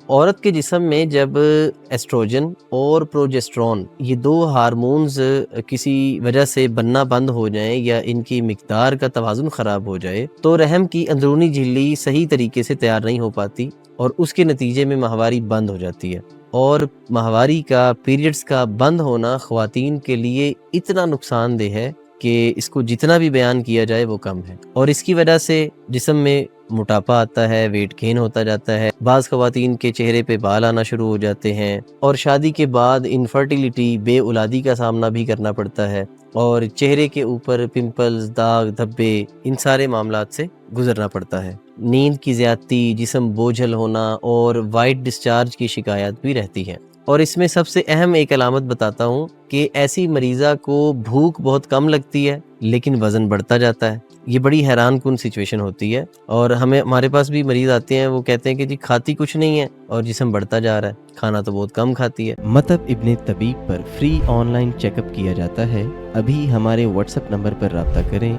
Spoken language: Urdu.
عورت کے جسم میں جب ایسٹروجن اور پروجسٹرون یہ 2 ہارمونز کسی وجہ سے بننا بند ہو جائیں یا ان کی مقدار کا توازن خراب ہو جائے تو رحم کی اندرونی جھلی صحیح طریقے سے تیار نہیں ہو پاتی اور اس کے نتیجے میں ماہواری بند ہو جاتی ہے۔ اور ماہواری کا پیریڈز کا بند ہونا خواتین کے لیے اتنا نقصان دہ ہے کہ اس کو جتنا بھی بیان کیا جائے وہ کم ہے، اور اس کی وجہ سے جسم میں موٹاپا آتا ہے، ویٹ گین ہوتا جاتا ہے، بعض خواتین کے چہرے پہ بال آنا شروع ہو جاتے ہیں، اور شادی کے بعد انفرٹیلیٹی بے اولادی کا سامنا بھی کرنا پڑتا ہے، اور چہرے کے اوپر پمپلز، داغ، دھبے، ان سارے معاملات سے گزرنا پڑتا ہے۔ نیند کی زیادتی، جسم بوجھل ہونا اور وائٹ ڈسچارج کی شکایات بھی رہتی ہیں۔ اور اس میں سب سے اہم ایک علامت بتاتا ہوں کہ ایسی مریضہ کو بھوک بہت کم لگتی ہے لیکن وزن بڑھتا جاتا ہے۔ یہ بڑی حیران کن سچویشن ہوتی ہے، اور ہمارے پاس بھی مریض آتے ہیں، وہ کہتے ہیں کہ جی کھاتی کچھ نہیں ہے اور جسم بڑھتا جا رہا ہے، کھانا تو بہت کم کھاتی ہے۔ مطب ابن طبیب پر free online check up کیا جاتا ہے۔ ابھی ہمارے واٹس ایپ نمبر پر رابطہ کریں۔